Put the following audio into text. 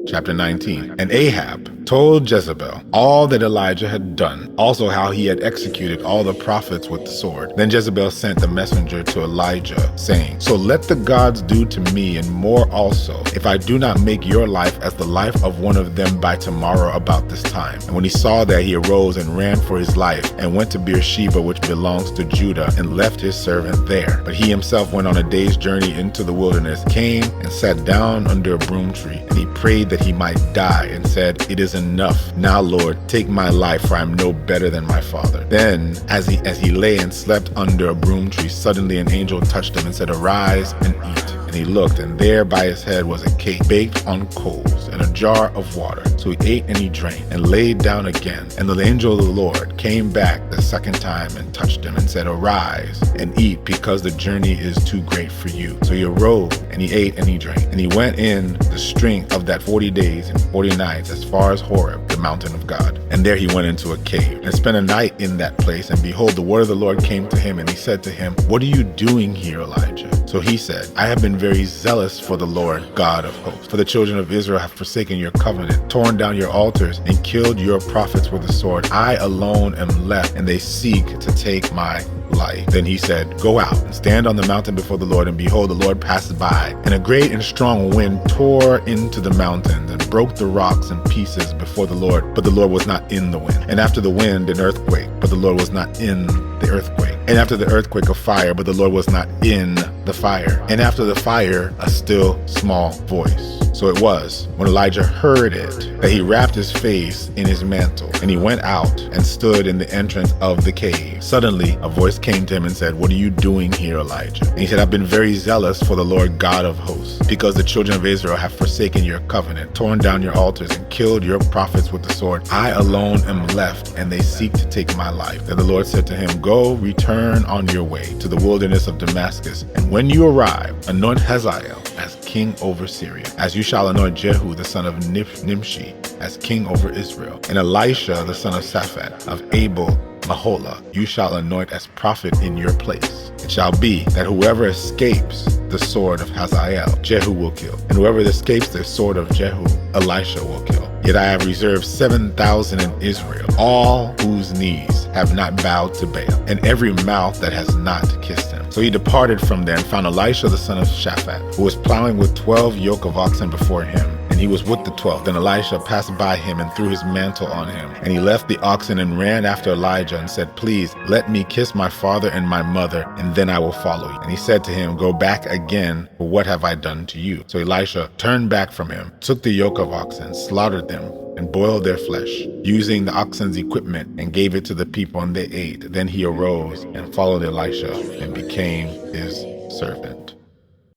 Chapter 19. And Ahab told Jezebel all that Elijah had done, also how he had executed all the prophets with the sword. Then Jezebel sent the messenger to Elijah, saying, So let the gods do to me and more also, if I do not make your life as the life of one of them by tomorrow about this time. And when he saw that, he arose and ran for his life, and went to Beersheba, which belongs to Judah, and left his servant there. But he himself went on a day's journey into the wilderness, came and sat down under a broom tree, and he prayed that he might die, and said, It is enough. Now, Lord, take my life, for I am no better than my father. Then, as he lay and slept under a broom tree, suddenly an angel touched him and said, Arise and eat. And he looked, and there by his head was a cake baked on coals and a jar of water. So he ate and he drank and laid down again. And the angel of the Lord came back the second time and touched him and said, Arise and eat, because the journey is too great for you. So he arose and he ate and he drank. And he went in the strength of that 40 days and 40 nights as far as Horeb, the mountain of God. And there he went into a cave and spent a night in that place. And behold, the word of the Lord came to him, and he said to him, What are you doing here, Elijah? So he said, I have been very zealous for the Lord God of hosts. For the children of Israel have forsaken your covenant, torn down your altars, and killed your prophets with the sword. I alone am left, and they seek to take my life. Then he said, Go out and stand on the mountain before the Lord. And behold, the Lord passed by, and a great and strong wind tore into the mountains and broke the rocks in pieces before the Lord. But the Lord was not in the wind. And after the wind, an earthquake, but the Lord was not in the earthquake. And after the earthquake, a fire, but the Lord was not in the fire. And after the fire, a still small voice. So it was, when Elijah heard it, that he wrapped his face in his mantle, and he went out and stood in the entrance of the cave. Suddenly, a voice came to him and said, What are you doing here, Elijah? And he said, I've been very zealous for the Lord God of hosts, because the children of Israel have forsaken your covenant, torn down your altars, and killed your prophets with the sword. I alone am left, and they seek to take my life. Then the Lord said to him, Go, return on your way to the wilderness of Damascus, and when you arrive, anoint Hazael as king over Syria, as you shall anoint Jehu the son of Nimshi as king over Israel, and Elisha the son of Shaphat of Abel Mahola you shall anoint as prophet in your place. It shall be that whoever escapes the sword of Hazael, Jehu will kill, and whoever escapes the sword of Jehu, Elisha will kill. Yet I have reserved 7,000 in Israel, all whose knees have not bowed to Baal, and every mouth that has not kissed him. So he departed from there and found Elisha the son of Shaphat, who was plowing with 12 yoke of oxen before him, and he was with the 12th. Then Elisha passed by him and threw his mantle on him. And he left the oxen and ran after Elijah and said, Please let me kiss my father and my mother, and then I will follow you. And he said to him, Go back again, for what have I done to you? So Elisha turned back from him, took the yoke of oxen, slaughtered them, and boiled their flesh, using the oxen's equipment, and gave it to the people, and they ate. Then he arose and followed Elisha and became his servant.